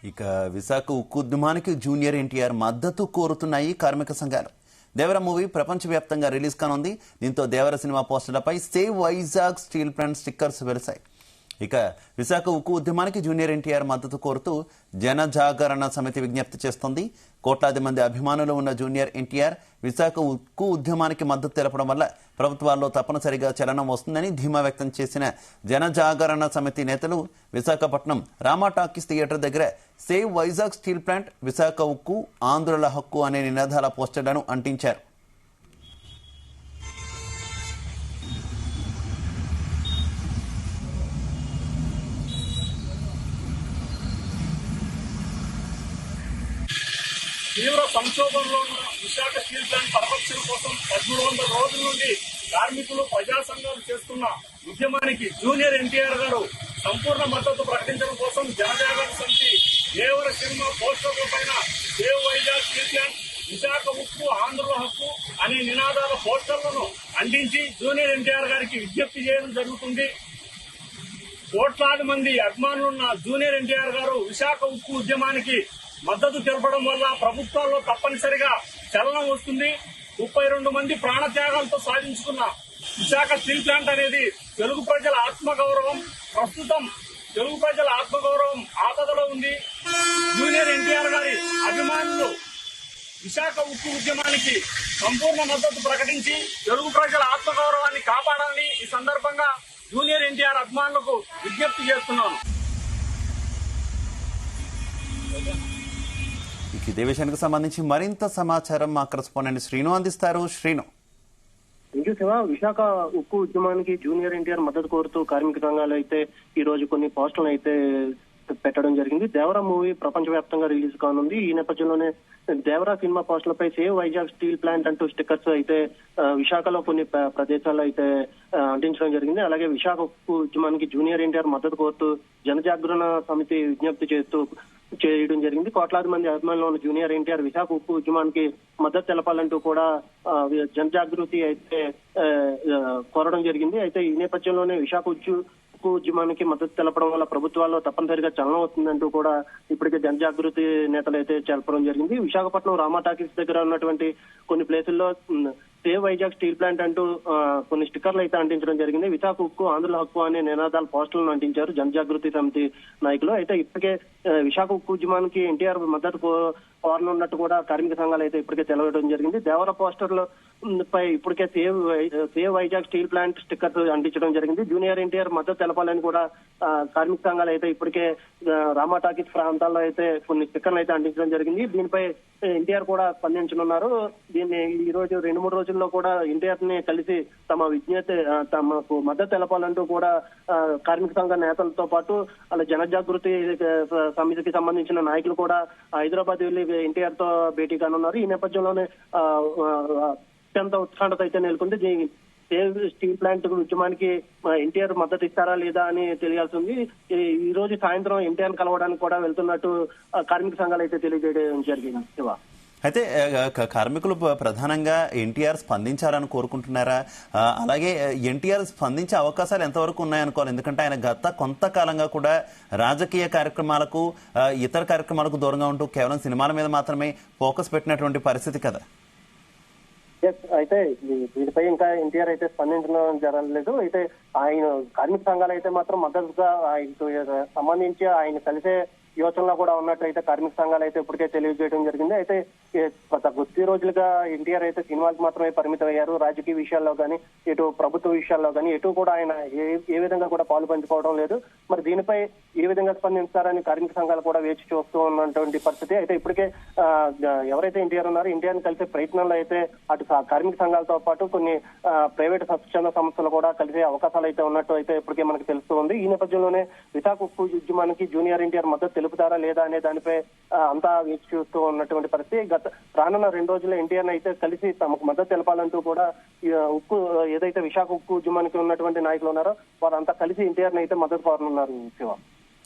ఇక విశాఖ ఉక్కు ఉద్యమానికి జూనియర్ ఎన్టీఆర్ మద్దతు కోరుతున్నాయి కార్మిక సంఘాలు. దేవర మూవీ ప్రపంచవ్యాప్తంగా రిలీజ్ కానుంది. దీంతో దేవర సినిమా పోస్టర్లపై save Vizag steel plant stickers వెలిశాయి. ఇక విశాఖ ఉక్కు ఉద్యమానికి జూనియర్ ఎన్టీఆర్ మద్దతు కోరుతూ జనజాగరణ సమితి విజ్ఞప్తి చేస్తోంది. కోట్లాది మంది అభిమానులు ఉన్న జూనియర్ ఎన్టీఆర్ విశాఖ ఉక్కు ఉద్యమానికి మద్దతు తెలపడం వల్ల ప్రభుత్వాల్లో తప్పనిసరిగా చలనం వస్తుందని ధీమా వ్యక్తం చేసిన జనజాగరణ సమితి నేతలు విశాఖపట్నం రామా టాకీస్ థియేటర్ దగ్గర save Vizag steel plant, Visakha ఉక్కు, ఆంధ్రుల హక్కు అనే నినాదాల పోస్టర్లను అంటించారు. తీవ్ర సంక్షోభంలో ఉన్న విశాఖ స్టీల్ ప్లాంట్ పరిరక్షణ కోసం 1300 రోజుల నుండి కార్మికులు ప్రజా సంఘాలు చేస్తున్న ఉద్యమానికి జూనియర్ ఎన్టీఆర్ గారు సంపూర్ణ మద్దతు ప్రకటించడం కోసం జనజాగరణ సమితి దేవర సినిమా పోస్టర్ల పైన save Vizag steel plant, Visakha ఉక్కు, ఆంధ్రుల హక్కు అనే నినాదాల పోస్టర్లను అందించి జూనియర్ ఎన్టీఆర్ గారికి విజ్ఞప్తి చేయడం జరుగుతుంది. కోట్లాది మంది అభిమానులున్న జూనియర్ ఎన్టీఆర్ గారు విశాఖ ఉక్కు ఉద్యమానికి మద్దతు తెలపడం వల్ల ప్రభుత్వాల్లో తప్పనిసరిగా చలనం వస్తుంది. 32 మంది ప్రాణత్యాగాలతో సాధించుకున్న విశాఖ స్టీల్ ప్లాంట్ అనేది తెలుగు ప్రజల ఆత్మగౌరవం. ప్రస్తుతం తెలుగు ప్రజల ఆత్మగౌరవం ఆపదలో ఉంది. జూనియర్ ఎన్టీఆర్ గారి అభిమానులు విశాఖ ఉక్కు ఉద్యమానికి సంపూర్ణ మద్దతు ప్రకటించి తెలుగు ప్రజల ఆత్మగౌరవాన్ని కాపాడాలని ఈ సందర్భంగా జూనియర్ ఎన్టీఆర్ అభిమానులకు విజ్ఞప్తి చేస్తున్నాను. ఇదే విషయానికి సంబంధించి మరింత సమాచారం మా కరెస్పాండెంట్ శ్రీను అందిస్తారు. శ్రీను, విశాఖ ఉక్కు ఉద్యమానికి జూనియర్ ఎన్టీఆర్ మద్దతు కోరుతూ కార్మిక సంఘాలు అయితే ఈ రోజు కొన్ని పోస్టులను అయితే పెట్టడం జరిగింది. దేవరా మూవీ ప్రపంచవ్యాప్తంగా రిలీజ్ కానుంది. ఈ నేపథ్యంలోనే దేవరా సినిమా పోస్టులపై సేవ్ వైజాగ్ స్టీల్ ప్లాంట్ అంటూ స్టిక్కర్స్ అయితే విశాఖలో కొన్ని ప్రదేశాల్లో అయితే అంటించడం జరిగింది. అలాగే విశాఖ ఉక్కు ఉద్యమానికి జూనియర్ ఎన్టీఆర్ మద్దతు కోరుతూ జనజాగరణ సమితి విజ్ఞప్తి చేయడం జరిగింది. కోట్లాది మంది అభిమానులు ఉన్న జూనియర్ ఎన్టీఆర్ విశాఖ ఉక్కు ఉద్యమానికి మద్దతు తెలపాలంటూ కూడా జనజాగృతి అయితే కోరడం జరిగింది. అయితే ఈ నేపథ్యంలోనే విశాఖ ఉక్కు ఉద్యమానికి మద్దతు తెలపడం వల్ల ప్రభుత్వాల్లో తప్పనిసరిగా చలనం వస్తుందంటూ కూడా ఇప్పటికే జనజాగృతి నేతలు అయితే తెలపడం జరిగింది. విశాఖపట్నం రామా టాకీస్ దగ్గర ఉన్నటువంటి కొన్ని ప్లేసుల్లో సేవ్ వైజాగ్ స్టీల్ ప్లాంట్ అంటూ కొన్ని స్టిక్కర్లు అయితే అంటించడం జరిగింది. విశాఖ ఉక్కు, ఆంధ్రుల హక్కు అనే నినాదాల పోస్టర్లను అంటించారు జనజాగృతి సమితి నాయకులు. అయితే ఇప్పటికే విశాఖ ఉక్కు ఉద్యమానికి ఎన్టీఆర్ మద్దతు కోరనున్నట్టు కూడా కార్మిక సంఘాలు అయితే ఇప్పటికే తెలవడం జరిగింది. దేవర పోస్టర్ల పై ఇప్పటికే save Vizag steel plant stickers అంటించడం జరిగింది. జూనియర్ ఎన్టీఆర్ మద్దతు తెలపాలని కూడా కార్మిక సంఘాలు అయితే ఇప్పటికే రామా టాకీస్ ప్రాంతాల్లో అయితే కొన్ని స్టిక్కర్లు అయితే అంటించడం జరిగింది. దీనిపై ఎన్టీఆర్ కూడా స్పందించనున్నారు. దీన్ని ఈ రోజు 2-3 రోజుల్లో కూడా ఎన్టీఆర్ ని కలిసి తమకు మద్దతు తెలపాలంటూ కూడా కార్మిక సంఘ నేతలతో పాటు అలా జనజాగృతి సమితికి సంబంధించిన నాయకులు కూడా హైదరాబాద్ వెళ్లి ఎన్టీఆర్ తో భేటీ కానున్నారు. ఈ నేపథ్యంలోనే అత్యంత ఉత్కంఠత అయితే నెలకొంది. సేవ్ స్టీల్ ప్లాంట్ ఉద్యమానికి ఎన్టీఆర్ మద్దతు ఇస్తారా లేదా అని తెలియాల్సి ఉంది. ఈ రోజు సాయంత్రం ఎన్టీఆర్ కలవడానికి కూడా వెళ్తున్నట్టు కార్మిక సంఘాలు అయితే తెలియజేయడం జరిగింది. అయితే కార్మికులు ప్రధానంగా ఎన్టీఆర్ స్పందించాలని కోరుకుంటున్నారా? అలాగే ఎన్టీఆర్ స్పందించే అవకాశాలు ఎంతవరకు ఉన్నాయనుకోవాలి? ఎందుకంటే ఆయన గత కొంతకాలంగా కూడా రాజకీయ కార్యక్రమాలకు, ఇతర కార్యక్రమాలకు దూరంగా ఉంటూ కేవలం సినిమాల మీద మాత్రమే ఫోకస్ పెట్టినటువంటి పరిస్థితి కదా. అయితే దీనిపై ఇంకా ఎన్టీఆర్ అయితే స్పందించడం జరగలేదు. అయితే ఆయన కార్మిక సంఘాలు అయితే మాత్రం మద్దతుగా ఆయనకు సంబంధించి ఆయన కలిసే యోచనలో కూడా ఉన్నట్టు అయితే కార్మిక సంఘాలు అయితే ఇప్పటికే తెలియజేయడం జరిగింది. అయితే గత కొద్ది రోజులుగా ఎన్టీఆర్ అయితే సినిమాలకు మాత్రమే పరిమితం అయ్యారు. రాజకీయ విషయాల్లో కానీ, ఎటు ప్రభుత్వ విషయాల్లో కానీ ఎటు కూడా ఆయన ఏ విధంగా కూడా పాలు పంచుకోవడం లేదు. మరి దీనిపై ఏ విధంగా స్పందిస్తారని కార్మిక సంఘాలు కూడా వేచి చూస్తూ ఉన్నటువంటి పరిస్థితి. అయితే ఇప్పటికే ఎవరైతే ఎన్టీఆర్ ఉన్నారో ఎన్టీఆర్ కలిసే ప్రయత్నంలో అయితే అటు కార్మిక సంఘాలతో పాటు కొన్ని ప్రైవేట్ స్వచ్ఛంద సంస్థలు కూడా కలిసే అవకాశాలు అయితే ఉన్నట్టు అయితే ఇప్పటికే మనకు తెలుస్తూ ఉంది. ఈ నేపథ్యంలోనే విశాఖ ఉక్కు ఉద్యమానికి జూనియర్ ఎన్టీఆర్ మద్దతు తెలుపుతారా లేదా అనే దానిపై అంతా వేచి చూస్తూ ఉన్నటువంటి పరిస్థితి. రానున్న 2 రోజుల్లో ఎన్టీఆర్ అయితే కలిసి తమకు మద్దతు తెలపాలంటూ కూడా ఉక్కు ఏదైతే విశాఖ ఉక్కు ఉద్యమానికి ఉన్నటువంటి నాయకులు ఉన్నారో వారంతా కలిసి ఎన్టీఆర్ అయితే మద్దతు కోరనున్నారు. శివ.